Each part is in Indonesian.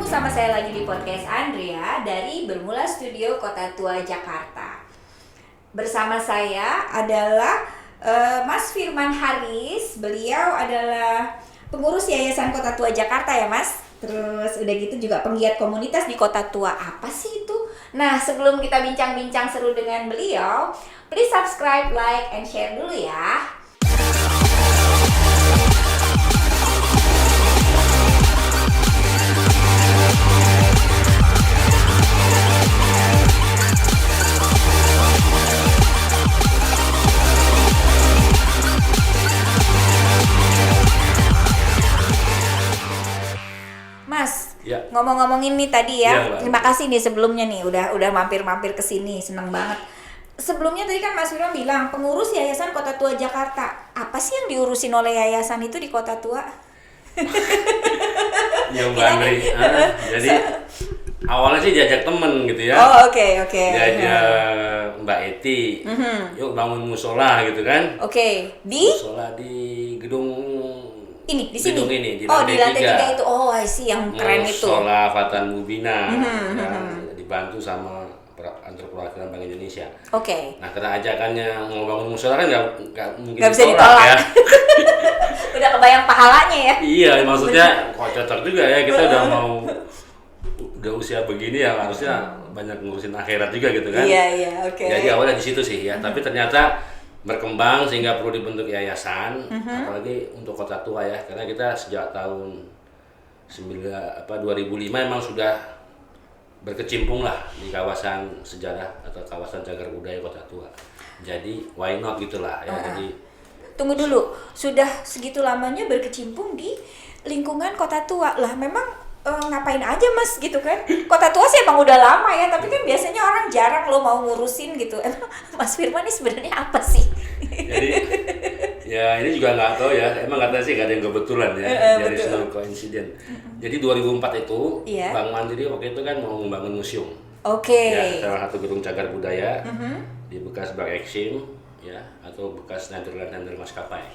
Ketemu sama saya lagi di podcast Andrea dari Bermula Studio Kota Tua Jakarta. Bersama saya adalah Mas Firman Haris. Beliau adalah pengurus Yayasan Kota Tua Jakarta ya Mas. Terus udah gitu juga penggiat komunitas di Kota Tua. Apa sih itu? Nah, sebelum kita bincang-bincang seru dengan beliau, please subscribe, like, and share dulu ya. Mas, ya. ngomong-ngomongin nih tadi ya, Ya, terima kasih nih sebelumnya nih udah mampir-mampir ke sini, seneng banget. Sebelumnya tadi kan Mas Firman bilang pengurus Yayasan Kota Tua Jakarta. Apa sih yang diurusin oleh yayasan itu di Kota Tua? Ya Mbak Andri, jadi awalnya sih diajak temen gitu ya. Oh oke. Diajak Mbak Eti, yuk bangun musola gitu kan. Oke, di Musola di gedung ini di sini. gedung ini di Oh di lantai 3 3. itu. Oh I see yang keren itu. Musola Fatan Mubina, dibantu sama antar perwakilan Bank Indonesia. Oke. Nah karena ajakannya mau bangun musola kan nggak mungkin Nggak bisa ditolak ditolak. ya. Udah kebayang pahalanya ya. Iya, maksudnya kok cocok juga ya, kita udah usia begini ya harusnya banyak ngurusin akhirat juga gitu kan. Iya, oke. Jadi awalnya di situ sih ya, tapi ternyata berkembang sehingga perlu dibentuk yayasan, apalagi untuk Kota Tua ya, karena kita sejak tahun 2005 emang sudah berkecimpung lah di kawasan sejarah atau kawasan cagar budaya Kota Tua. Jadi why not gitulah ya. Jadi Tunggu dulu, sudah segitu lamanya berkecimpung di lingkungan Kota Tua lah. Memang ngapain aja Mas gitu kan? Kota Tua sih emang udah lama ya, tapi kan biasanya orang jarang lo mau ngurusin gitu. Emang Mas Firman ini sebenarnya apa sih? jadi ya ini juga nggak tahu ya, emang katanya sih nggak ada yang kebetulan ya, dari no coincidence. Jadi 2004 itu Iya. Bank Mandiri waktu itu kan mau membangun museum. Oke. Ya, salah satu gedung cagar budaya di bekas Bank Eksim ya, atau bekas Netherlands maskapai.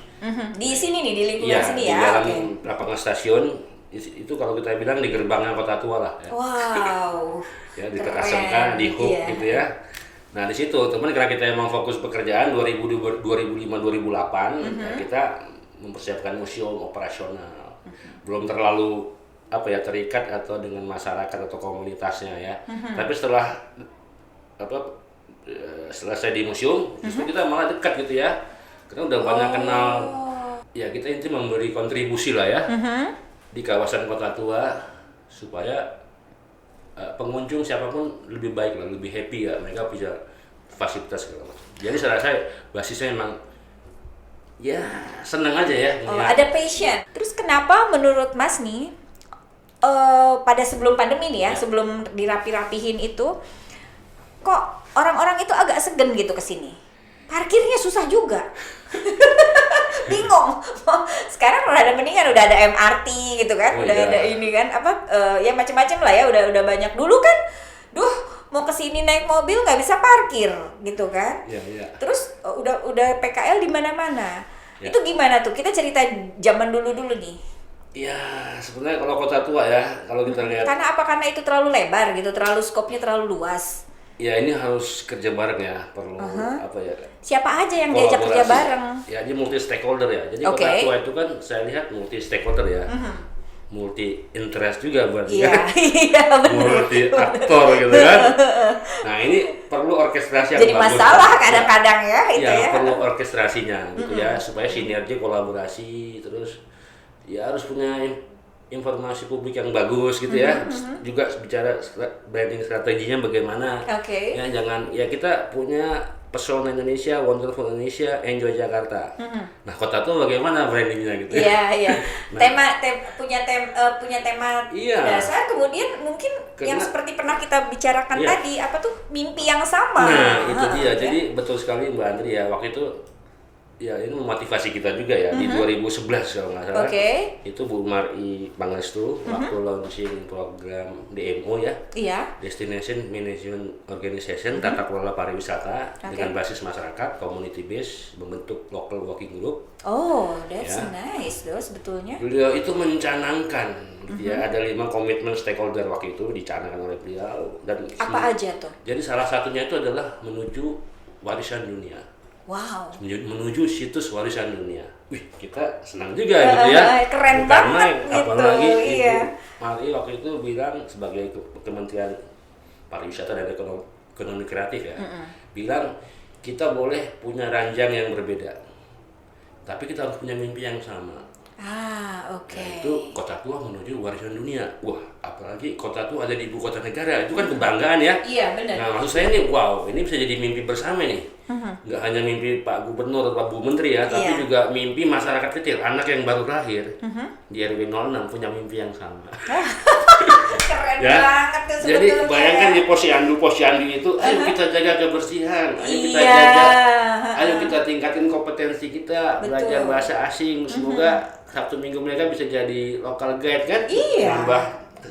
Di sini nih, di lingkungan sini Di ya. dalam Oke. lapangan stasiun itu kalau kita bilang di gerbangnya Kota Tua lah ya. Wow. Ya di Keren. SMK, di HUB Iya. gitu ya. Nah di situ teman karena kita emang fokus pekerjaan 2005-2008 ya, kita mempersiapkan museum operasional, belum terlalu terikat atau dengan masyarakat atau komunitasnya ya. Tapi setelah selesai di museum, justru kita malah dekat gitu ya, karena udah banyak kenal. Ya kita inti memberi kontribusi lah ya di kawasan Kota Tua supaya pengunjung siapapun lebih baik lah, lebih happy ya, mereka bisa fasilitas segala macam. Jadi saya rasa basisnya memang ya senang aja ya. Ada passion. Terus kenapa menurut Mas nih pada sebelum pandemi nih ya, sebelum dirapi-rapihin itu kok orang-orang itu agak segan gitu ke sini? Parkirnya susah juga. Bingung. Sekarang udah ada mendingan, udah ada MRT gitu kan, ada ini kan ya macam-macam lah ya, udah banyak. Dulu kan mau kesini naik mobil nggak bisa parkir gitu kan. Iya. Terus udah PKL di mana-mana. Ya. Itu gimana tuh? Kita cerita zaman dulu nih. Ya sebenarnya kalau Kota Tua ya, kalau kita lihat. Karena itu terlalu lebar gitu, terlalu skopnya terlalu luas. Ya ini harus kerja bareng ya, perlu Siapa aja yang diajak kerja bareng? Ya ini multi stakeholder ya. Jadi Kota Tua itu kan saya lihat multi stakeholder ya. Multi interest juga buat Iya benar. multi aktor gitu kan. Nah ini perlu orkestrasi yang jadi bagus. masalah kadang-kadang ya itu ya. Perlu orkestrasinya gitu ya, supaya sinergi kolaborasi, terus ya harus punya informasi publik yang bagus gitu ya. Juga bicara branding strateginya bagaimana. Ya jangan ya, kita punya pesona Indonesia, wonderful Indonesia, enjoy Jakarta. Nah Kota Tua bagaimana brandingnya gitu ya? Iya. Punya tema dasar, kemudian mungkin yang seperti pernah kita bicarakan tadi, mimpi yang sama. Nah itu dia. Jadi betul sekali Mbak Andri ya, waktu itu ya ini memotivasi kita juga ya. Di 2011 kalau nggak salah, itu Bu Mari Pangestu waktu launching program DMO ya, Destination Management Organization, tata kelola pariwisata dengan basis masyarakat, community base, membentuk local working group. Oh, that's nice loh sebetulnya. Beliau itu mencanangkan gitu ya. Ada 5 komitmen stakeholder waktu itu dicanangkan oleh beliau dan Apa aja tuh? jadi salah satunya itu adalah menuju warisan dunia. Wow. Menuju situs warisan dunia. Wih, kita senang juga gitu ya. Keren Bukan banget main, gitu. apalagi Iya. Ibu Mari waktu itu bilang sebagai Kementerian Pariwisata dan Ekonomi Kreatif ya, bilang kita boleh punya ranjang yang berbeda, tapi kita harus punya mimpi yang sama. Oke. Nah, itu Kota Tua menuju warisan dunia. Wah, apalagi Kota Tua ada di ibu kota negara, itu kan kebanggaan ya. Iya, benar. Nah, maksud saya nih, wow, ini bisa jadi mimpi bersama nih. Nggak hanya mimpi Pak Gubernur atau Pak Bu Menteri ya, tapi Iya. juga mimpi masyarakat kecil, anak yang baru lahir di RW 06 punya mimpi yang sama. Keren Ya. banget tuh Jadi sebetulnya. bayangkan di posyandu itu, ayo kita jaga kebersihan, ayo kita Iya. jaga, ayo kita tingkatin kompetensi kita, Betul. belajar bahasa asing, semoga Sabtu Minggu mereka bisa jadi local guide kan, Iya. nambah,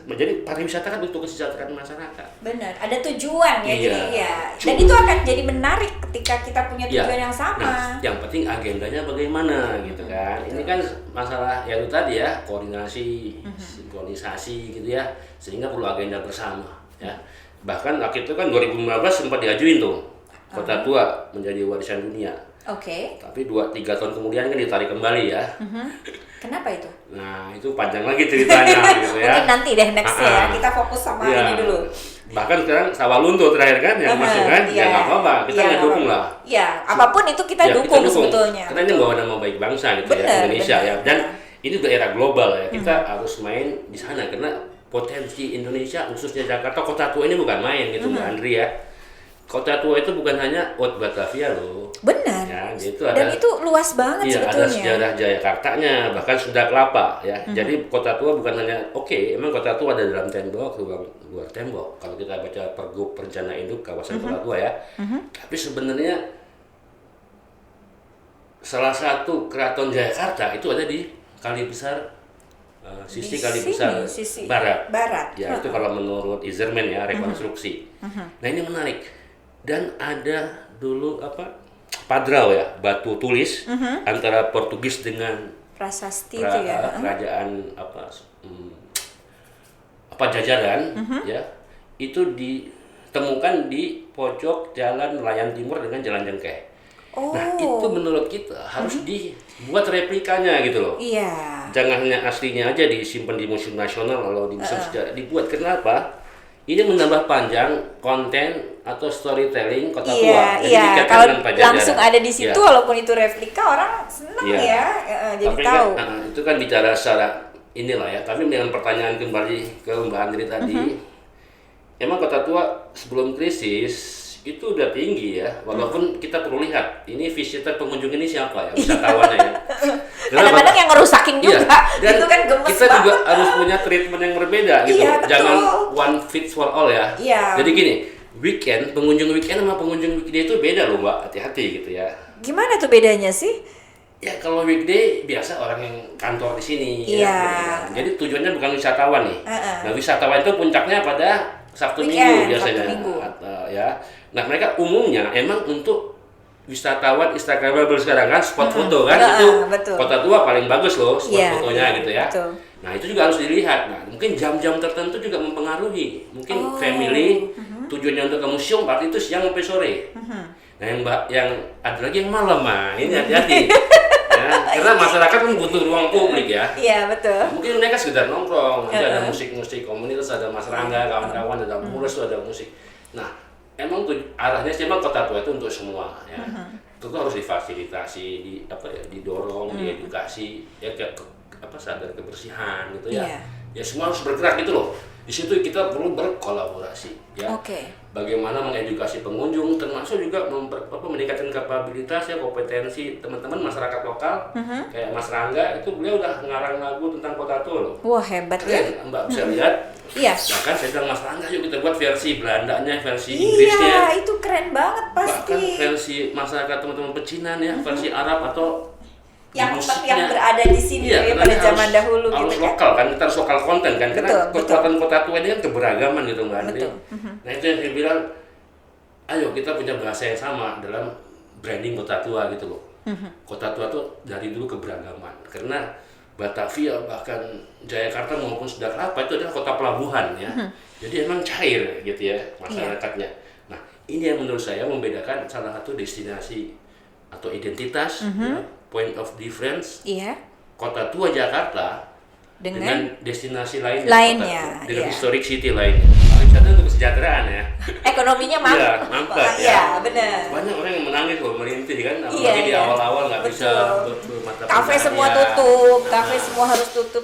menjadi pariwisata kan untuk kesejahteraan masyarakat. Benar, ada tujuan ya, Iya. jadi ya. Dan itu akan jadi menarik ketika kita punya Iya. tujuan yang sama. Nah, yang penting agendanya bagaimana gitu kan. Ini kan masalah ya itu tadi ya, koordinasi, sinkronisasi gitu ya, sehingga perlu agenda bersama ya. Bahkan waktu itu kan 2015 sempat diajuin tuh Kota Tua menjadi warisan dunia. Oke. Tapi 2-3 tahun kemudian kan ditarik kembali ya. Kenapa itu? Nah, itu panjang lagi ceritanya gitu ya. Mungkin nanti deh next ya. Ah, Kita fokus sama iya. ini dulu. Bahkan sekarang Sawalunto terakhir kan yang masuk kan, ya nggak apa-apa, kita Iya, nggak nggak dukung apa-apa. lah. Iya, apapun itu kita Ya, dukung sebetulnya. Karena ini membawa nama baik bangsa gitu Benar, ya, Indonesia benar, ya. Dan benar. ini udah era global ya, kita harus main di sana karena potensi Indonesia khususnya Jakarta, Kota Tua ini bukan main gitu Mbak Andri ya. Kota Tua itu bukan hanya Haute Batavia loh. Benar. Ya, itu Dan itu luas banget iya, sebetulnya. ada sejarah Jayakartanya, bahkan Sunda Kelapa ya. Jadi Kota Tua bukan hanya emang Kota Tua ada dalam tembok, luar tembok. Kalau kita baca Pergub Perencana Induk kawasan Kota Tua ya. Tapi sebenarnya salah satu keraton Jayakarta itu ada di Kali Besar, sisi Di Kali sini, Besar sisi Barat. Barat. Ya, itu kalau menurut Izerman ya, rekonstruksi. Nah, ini menarik. Dan ada dulu padrau ya, batu tulis antara Portugis dengan Prasasti itu ya. kerajaan Jajaran ya. Itu ditemukan di pojok Jalan Nelayan Timur dengan Jalan Jengkeh. Nah, itu menurut kita harus dibuat replikanya gitu loh. Iya. Jangan hanya aslinya aja disimpan di Museum Nasional atau di Museum Sejarah, dibuat. Kenapa? Ini menambah panjang konten atau storytelling Kota Tua. Jadi Iya. dikaitkan Kalau dengan Pajajaran. langsung ada di situ, Iya. walaupun itu replika, orang seneng Iya. ya. Jadi Tapi tahu. kan, itu kan bicara secara inilah ya. Tapi dengan pertanyaan kembali ke Mbak Andri tadi, emang Kota Tua sebelum krisis itu udah tinggi ya. Walaupun kita perlu lihat ini visitor pengunjung ini siapa ya, wisatawannya ya. Kadang-kadang yang ngerusakin Iya, juga, dan itu kan gemes kita banget. juga harus punya treatment yang berbeda gitu. Iya, betul. Jangan one fits for all ya. Iya. Jadi gini, pengunjung weekend sama pengunjung weekday itu beda loh Mbak, hati-hati gitu ya. Gimana tuh bedanya sih? Ya kalau weekday biasa orang yang kantor di sini Iya. ya. Jadi tujuannya bukan wisatawan nih. Nah, wisatawan itu puncaknya pada Sabtu Weekend, Minggu biasanya. Sabtu Minggu. Ya. Nah, mereka umumnya emang untuk wisatawan Instagramable sekarang kan spot foto kan itu betul. Kota Tua paling bagus loh spot Iya, fotonya iya, gitu ya. betul. Nah, itu juga harus dilihat. Nah, mungkin jam-jam tertentu juga mempengaruhi. Mungkin family tujuannya untuk ke museum berarti itu siang sampai sore. Nah, yang ada lagi yang malam mah. Ini hati-hati. Ya, karena masyarakat kan butuh ruang publik ya. Iya, betul. Mungkin mereka sekedar nongkrong, nanti ada musik-musik komunitas, ada Mas Rangga, kawan-kawan, ada Mulus, ada musik. Nah, emang tuh arahnya sih emang Kota Tua itu untuk semua ya. Itu harus difasilitasi, didorong, diedukasi, ya sadar kebersihan gitu ya. Iya. Ya semua harus bergerak gitu loh. Di situ kita perlu berkolaborasi ya. Oke. Bagaimana mengedukasi pengunjung, termasuk juga meningkatkan kapabilitas ya, kompetensi teman-teman masyarakat lokal. Kayak Mas Rangga itu beliau udah ngarang lagu tentang Kota Tua loh. Wah, hebat ya. Keren, Mbak bisa lihat. Iya. Bahkan saya bilang Mas Rangga yuk kita buat versi Belandanya, versi Iya, Inggrisnya. itu keren banget Bahkan pasti. versi masyarakat teman-teman pecinan ya, versi Arab atau Yang musiknya. berada di sini Iya, ya, pada karena zaman harus- dahulu harus gitu kan. lokal kan, kita harus lokal konten kan, karena Betul, kekuatan Kota Tua ini kan keberagaman gitu Mbak Andri. Betul. Nah itu yang saya bilang, ayo kita punya bahasa yang sama dalam branding Kota Tua gitu loh. Kota Tua tuh dari dulu keberagaman, karena Batavia bahkan Jayakarta maupun Surakarta itu adalah kota pelabuhan ya. Jadi emang cair gitu ya masyarakatnya. Nah, ini yang menurut saya membedakan salah satu destinasi atau identitas ya, point of difference Iya. Kota Tua Jakarta dengan destinasi lainnya, lainnya, dengan iya. historic city lainnya. Pariwisata untuk kesejahteraan ya. Ekonominya Iya, mantap ya. Iya, benar. Banyak orang yang menangis loh merintih kan, apalagi Iya, di iya. awal-awal nggak bisa Betul. bermata Kafe pencaharian. semua tutup, kafe semua harus tutup.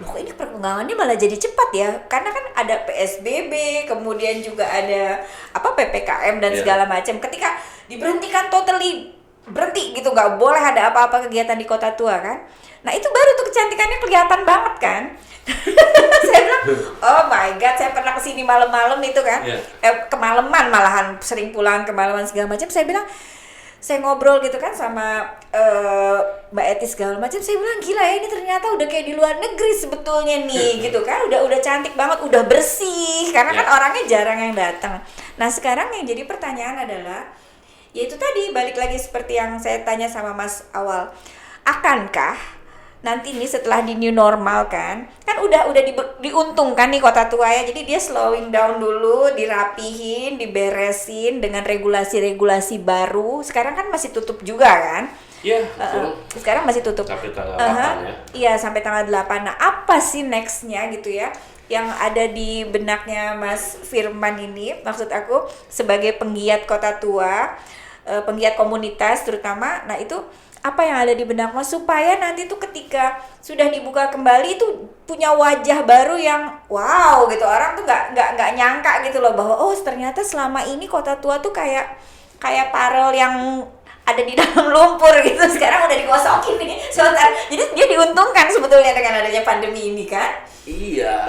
Loh, kok ini perkembangannya malah jadi cepat ya? Karena kan ada PSBB, kemudian juga ada PPKM dan Iya. segala macam. Ketika diberhentikan totally berhenti gitu, nggak boleh ada apa-apa kegiatan di Kota Tua kan? Nah itu baru tuh kecantikannya kelihatan banget kan? Saya bilang, oh my god, saya pernah kesini malam-malam itu kan, Iya. kemalaman malahan, sering pulang kemalaman segala macam. Saya bilang, saya ngobrol gitu kan sama Mbak Eti segala macam, saya bilang gila ya, ini ternyata udah kayak di luar negeri sebetulnya nih gitu kan, udah cantik banget, udah bersih karena kan orangnya jarang yang datang. Nah sekarang yang jadi pertanyaan adalah, yaitu tadi balik lagi seperti yang saya tanya sama Mas awal, akankah nanti nih setelah di new normal kan udah diuntungkan nih Kota Tua ya, jadi dia slowing down dulu, dirapihin, diberesin dengan regulasi-regulasi baru. Sekarang kan masih tutup juga kan? Iya, betul. Sekarang masih tutup Sampai tanggal 8 ya. Iya, sampai tanggal 8. Nah, apa sih nextnya gitu ya yang ada di benaknya Mas Firman ini? Maksud aku sebagai penggiat Kota Tua, penggiat komunitas terutama. Nah, itu apa yang ada di benak Mas supaya nanti tuh ketika sudah dibuka kembali itu punya wajah baru yang wow gitu, orang tuh nggak nyangka gitu loh bahwa oh ternyata selama ini Kota Tua tuh kayak parel yang ada di dalam lumpur gitu, sekarang udah digosokin nih sebentar. Jadi dia diuntungkan sebetulnya dengan adanya pandemi ini kan? Iya,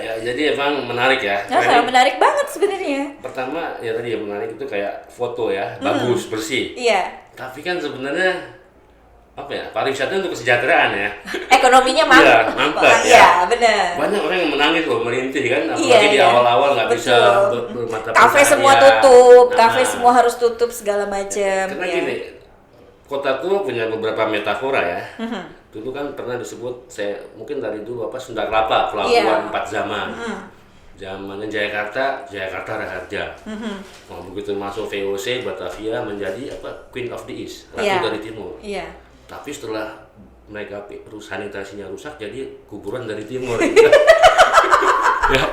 ya, jadi emang menarik ya. Menarik banget sebenarnya. Pertama ya tadi yang menarik itu kayak foto ya, bagus, bersih. Iya. Tapi kan sebenarnya pariwisata untuk kesejahteraan ya. Ekonominya mantap ya. Benar. Banyak orang yang menangis loh merintih kan, apalagi Iya, di awal-awal nggak bisa bermata pencaharian. Kafe semua tutup, kafe semua harus tutup segala macam. Karena gini, Kota Tua punya beberapa metafora ya. Dulu kan pernah disebut, saya mungkin dari dulu Surakarta, pelabuhan 4 zaman. Zamannya Jayakarta Raharja. Nah, begitu masuk VOC Batavia menjadi Queen of the East, Ratu dari Timur. Iya. Tapi setelah mereka sanitasinya rusak, jadi kuburan dari timur. Ya.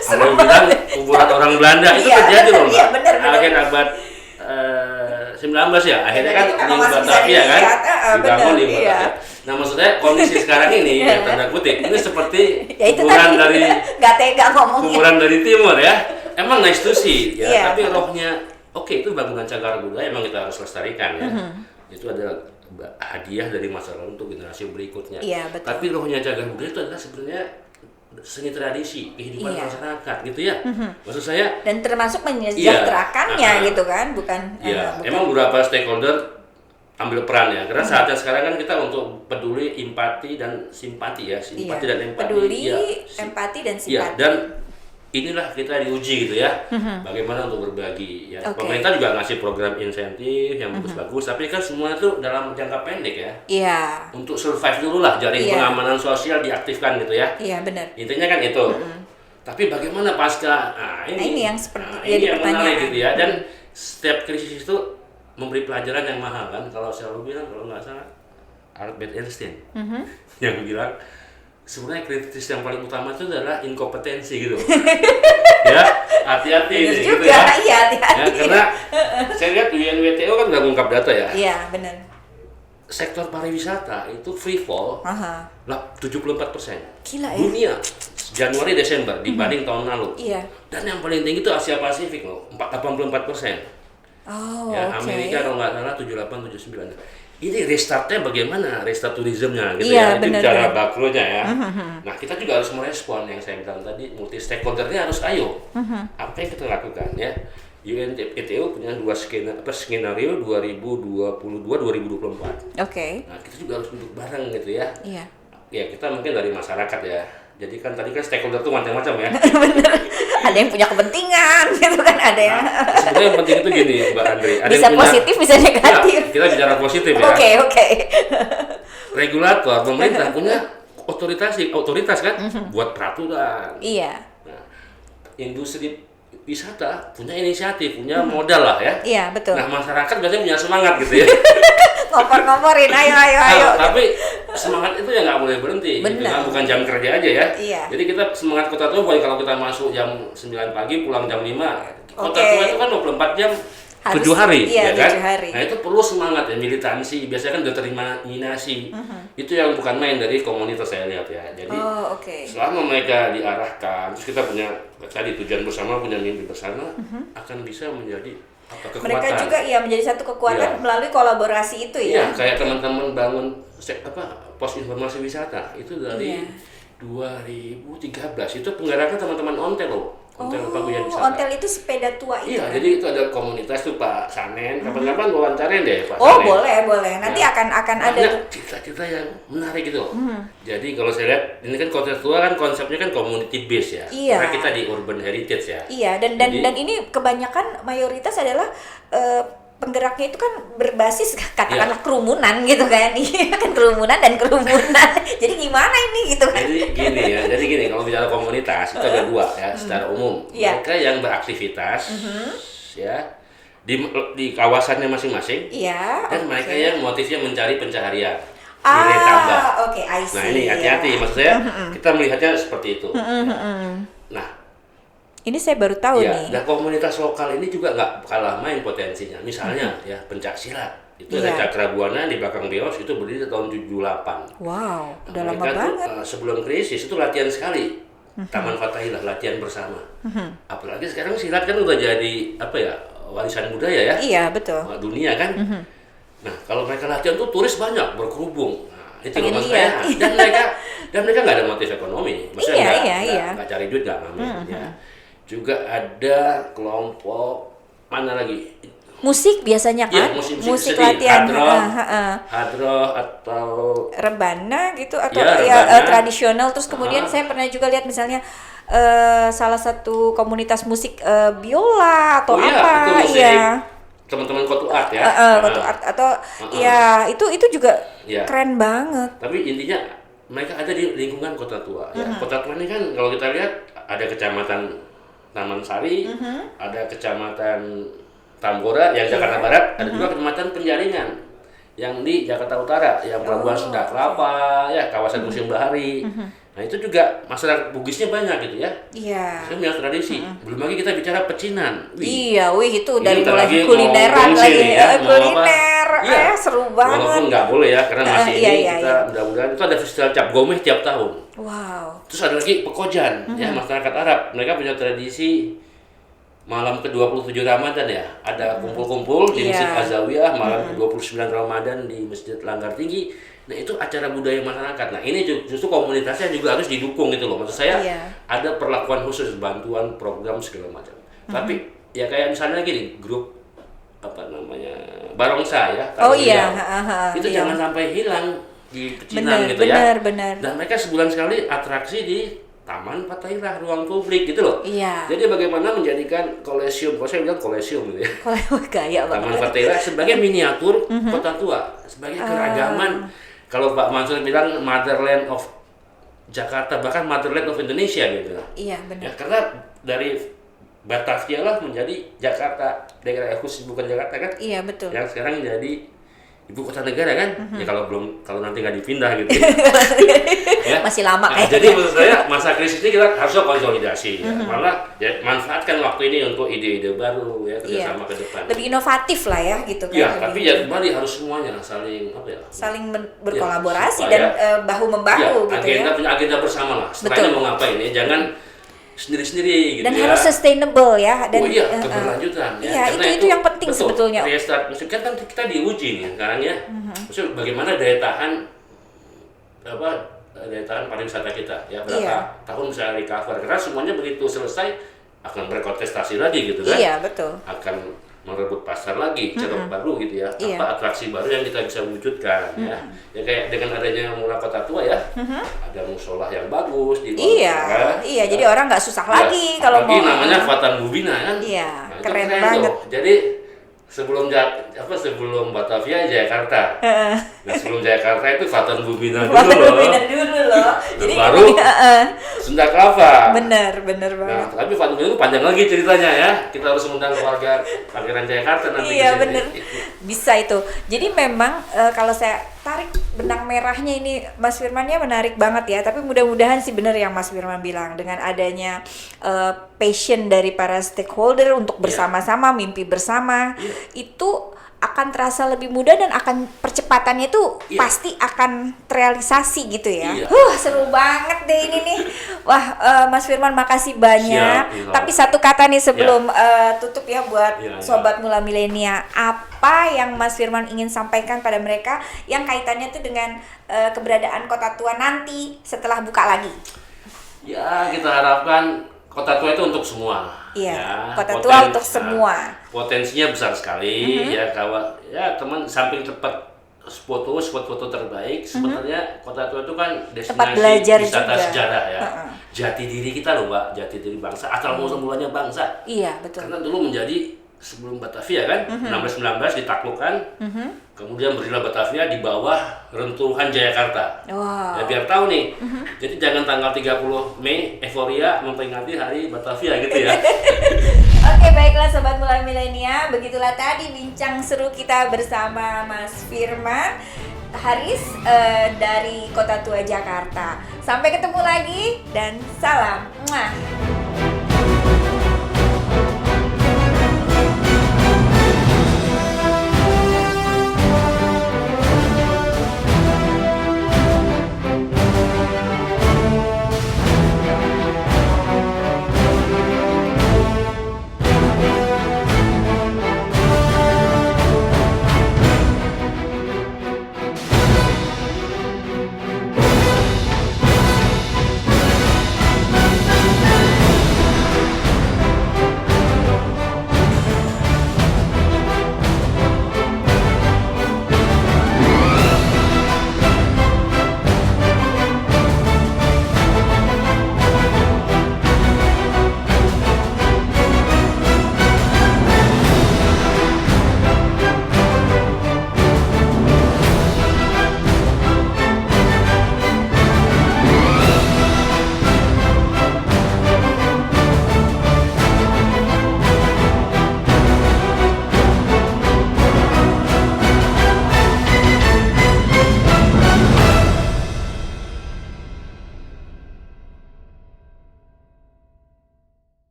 Ada yang bilang kuburan orang Belanda itu terjadi loh Mbak. Akhir abad 19 ya, akhirnya kan di Batavia kan, dibangun di Batavia. Nah maksudnya kondisi sekarang ini, ya, tanda kutip, ini seperti kuburan dari nggak tega ngomongnya. Kuburan dari timur ya, emang nice to see ya, tapi rohnya, oke, itu bangunan cagar budaya emang kita harus lestarikan ya. Itu adalah hadiah dari masa lalu untuk generasi berikutnya. Iya, betul. Tapi rohnya cagar budaya itu adalah sebenarnya seni tradisi kehidupan masyarakat gitu ya. Maksud saya dan termasuk menyejahterakannya gitu kan, bukan. Emang beberapa stakeholder ambil peran ya, karena saatnya sekarang kan kita untuk peduli, empati dan simpati ya, simpati dan empati. Peduli, empati dan simpati. Iya, dan inilah kita diuji gitu ya, bagaimana untuk berbagi ya. Pemerintah juga ngasih program insentif yang bagus-bagus, tapi kan semua itu dalam jangka pendek ya. Iya. Untuk survive dulu lah, jaring pengamanan sosial diaktifkan gitu ya. Iya benar. Intinya kan itu. Tapi bagaimana pasca? Ini yang seperti ini yang menarik gitu ya. Dan setiap krisis itu memberi pelajaran yang mahal kan. Kalau selalu bilang, kalau nggak salah Albert Einstein yang bilang sebenarnya kritis yang paling utama itu adalah inkompetensi gitu. Ya, hati-hati ini gitu juga, ya. Iya, hati-hati. Ya, karena saya lihat UNWTO kan udah mengungkap data ya. Iya, benar. Sektor pariwisata itu free fall 74%. Gila ya. Dunia Januari Desember dibanding tahun lalu. Iya. Dan yang paling tinggi itu Asia Pasifik loh, 84%. Oh, ya, Amerika kalau nggak salah 78-79. Ini restartnya bagaimana? Restart turismenya gitu ya. Itu cara bakronya ya. Nah, kita juga harus merespon yang saya bilang tadi, multi stakeholder-nya harus ayo. Apa yang kita lakukan ya? UNETO punya skenario 2022-2024. Oke. Nah, kita juga harus duduk bareng gitu ya. Iya. Ya, kita mungkin dari masyarakat ya. Jadi kan tadi kan stakeholder tuh macam-macam ya. Bener. Ada yang punya kepentingan gitu kan, ada yang Sebenarnya yang penting itu gini, Mbak Andri. Ada bisa yang punya, positif, bisa negatif. ya, kita bicara positif ya. Oke. Regulator, pemerintah punya otoritas kan buat peraturan. Iya. Nah, industri wisata punya inisiatif, punya modal lah ya. Iya, betul. Nah, masyarakat biasanya punya semangat gitu ya. Ngompor-ngomporin, ayo. Nah, tapi semangat itu ya nggak boleh berhenti. Gitu Benar. kan? Bukan jam kerja aja ya. Iya. Jadi kita semangat Kota Tua bukan kalau kita masuk jam 9 pagi pulang jam 5. Kota Oke. Tua itu kan 24 jam Harus, 7 hari, iya, ya kan? 7 hari. Nah itu perlu semangat ya, militansi. Biasanya kan determinasi. Itu yang bukan main dari komunitas saya lihat ya. Jadi Oh, oke. selama mereka diarahkan, terus kita punya tadi tujuan bersama, punya mimpi bersama, akan bisa menjadi kekuatan. Mereka juga menjadi satu kekuatan Iya. melalui kolaborasi itu Iya, ya. kayak teman-teman bangun pos informasi wisata itu dari Iya. 2013 itu penggerakan teman-teman Ontel loh. Ontel Paguyan Wisata. Ontel itu sepeda tua itu. Iya, kan? jadi itu ada komunitas tuh Pak Sanen. Kapan-kapan wawancarin deh Pak Oh, Sanen. boleh. Nanti Ya. akan ada Banyak tuh. cerita-cerita yang menarik gitu loh. Jadi kalau saya lihat ini kan Kota Tua kan konsepnya kan community base ya. Iya. Karena kita di urban heritage ya. Iya, dan ini kebanyakan mayoritas adalah penggeraknya itu kan berbasis katakanlah kerumunan gitu kan. Iya kan, kerumunan. Jadi gimana ini gitu kan. Jadi gini, kalau bicara komunitas itu ada dua ya secara umum. Iya. Mereka yang beraktivitas ya di kawasannya masing-masing. Iya. Dan mereka yang motifnya mencari pencaharian. Nilai Ah, tambah. oke, I see. Nah ini hati-hati, maksud saya kita melihatnya seperti itu. Nah, Ini saya baru tahu ya, nih. dan komunitas lokal ini juga nggak kalah main potensinya. Misalnya ya pencak silat. Itu ada Iya. Cakra Buana di belakang Beos itu berdiri tahun 78. Wow, udah lama Mereka tuh, banget. sebelum krisis itu latihan sekali. Taman Fathaillah latihan bersama. Apalagi sekarang silat kan udah jadi apa ya, warisan budaya ya. Iya, betul. Dunia kan. Nah, kalau mereka latihan tuh turis banyak berkerubung. Nah, itu Pengen maksud lihat. saya. Dan mereka nggak ada motif ekonomi. Maksudnya Iya. nggak cari duit nggak namanya. Ya. Juga ada kelompok mana lagi? Musik biasanya kan? Iya, musik musik sedih. latihan. Hadroh atau Rebana gitu atau Ya, rebana. tradisional. Terus kemudian saya pernah juga lihat misalnya salah satu komunitas musik biola atau Oh iya, apa. itu musik Iya. teman-teman Kotu Art ya. Kotu art atau ya itu juga Iya. keren banget. Tapi intinya mereka ada di lingkungan Kota Tua. Ya. Kota Tua ini kan kalau kita lihat ada kecamatan Taman Sari, ada kecamatan Tambora yang Jakarta Barat, ada juga kecamatan Penjaringan yang di Jakarta Utara, yang Pelabuhan Sunda Kelapa, ya kawasan Museum Bahari. Nah itu juga masyarakat Bugisnya banyak gitu ya. Iya. Saya punya tradisi. Belum lagi kita bicara pecinan. Iya, itu Ini dari bentar mulai lagi mau kulineran gongsi lagi, nih ya, mau kuliner, apa? Iya. seru banget. Walaupun nggak boleh ya, karena masih Iya, ini iya, kita mudah-mudahan itu ada festival Cap Gomeh tiap tahun. Wow. Terus ada lagi Pekojan, ya masyarakat Arab. Mereka punya tradisi malam ke-27 Ramadan ya. Ada kumpul-kumpul di Iya. Masjid Azawiyah, malam ke-29 Ramadan di Masjid Langgar Tinggi. Nah itu acara budaya masyarakat. Nah ini justru komunitasnya juga harus didukung gitu loh. Maksud saya Iya. ada perlakuan khusus, bantuan, program segala macam. Tapi ya kayak misalnya gini, grup apa namanya Barongsai ya. Oh Taman iya, Riau. Itu iya. jangan sampai hilang di pecinan gitu ya. Benar. Dan mereka sebulan sekali atraksi di Taman Fathaillah, ruang publik gitu loh. Iya. Jadi bagaimana menjadikan kolesium, kalau saya bilang kolesium gitu ya. Kalau gaya Taman banget. Fathaillah sebagai miniatur Kota Tua, sebagai keragaman. Kalau Pak Mansur bilang motherland of Jakarta, bahkan motherland of Indonesia gitu. Iya, Ya, benar. karena dari Batavia lah menjadi Jakarta, daerah khusus bukan Jakarta kan? Iya, betul. Yang sekarang jadi ibu kota negara kan? Ya kalau nanti nggak dipindah gitu. Ya. Masih lama Nah, kayaknya. jadi menurut saya masa krisis ini kita harusnya konsolidasi. Ya. Malah ya, manfaatkan waktu ini untuk ide-ide baru ya kerjasama ke depan. Lebih inovatif lah ya gitu kan. Ya, lebih- tapi ya kembali harus semuanya saling apa ya? saling berkolaborasi supaya- dan bahu membahu gitu agenda ya. punya agenda bersama lah. Setelah Betul. ini mau ngapain ya? Jangan sendiri-sendiri gitu Dan ya. harus sustainable ya. Dan Oh iya, keberlanjutan ya. Iya, Karena itu yang penting betul, sebetulnya. Restart, maksudnya kan kita diuji nih sekarang ya. Maksudnya bagaimana daya tahan pariwisata kita ya berapa Iya. tahun bisa recover karena semuanya begitu selesai akan berkontestasi lagi gitu kan. Iya, betul. Akan merebut pasar lagi, ceruk baru gitu ya. Iya. Apa atraksi baru yang kita bisa wujudkan ya. Ya kayak dengan adanya Mula Kota Tua ya. Ada musola yang bagus di Iya, kota, iya. ya. Jadi orang nggak susah lagi kalau apalagi mau. namanya Fatan Bubina kan. Iya, Nah, itu keren banget. tuh. Jadi sebelum Batavia Jakarta. Nah, sebelum Jakarta itu Fatan Bubina dulu loh. Beda dulu loh. Jadi baru Sunda Kelapa. bener banget. Nah, tapi Fatan Bubina itu panjang lagi ceritanya ya. Kita harus mengundang keluarga Pangeran Jakarta nanti. Iya, kesini. bener. Bisa itu. Jadi memang kalau saya tarik benang merahnya ini, Mas Firmannya menarik banget ya. Tapi mudah-mudahan sih bener yang Mas Firman bilang, dengan adanya passion dari para stakeholder untuk bersama-sama mimpi bersama, itu akan terasa lebih mudah dan akan percepatannya itu pasti akan terrealisasi gitu ya. Iya. Seru banget deh ini nih. Wah, Mas Firman makasih banyak. Siap, iya. Tapi satu kata nih sebelum tutup ya buat Iya, iya. Sobat Mula Milenia. Apa yang Mas Firman ingin sampaikan pada mereka yang kaitannya tuh dengan keberadaan Kota Tua nanti setelah buka lagi? Ya, kita harapkan Kota Tua itu untuk semua. Iya, ya, Kota Tua untuk semua. Potensinya besar sekali ya, teman samping tempat spot-foto terbaik, sebenarnya Kota Tua itu kan destinasi belajar wisata juga. sejarah ya. Jati diri kita loh, Mbak, jati diri bangsa, asal mulanya bangsa. Iya, betul. Karena dulu menjadi sebelum Batavia kan, 1619 ditaklukkan, kemudian berdirilah Batavia di bawah rentuhan Jayakarta. Wow. Ya biar tahu nih, jadi jangan tanggal 30 Mei euforia memperingati hari Batavia gitu ya. Oke, baiklah Sobat Mula Milenia, begitulah tadi bincang seru kita bersama Mas Firman Haris dari Kota Tua Jakarta. Sampai ketemu lagi dan salam. Muah.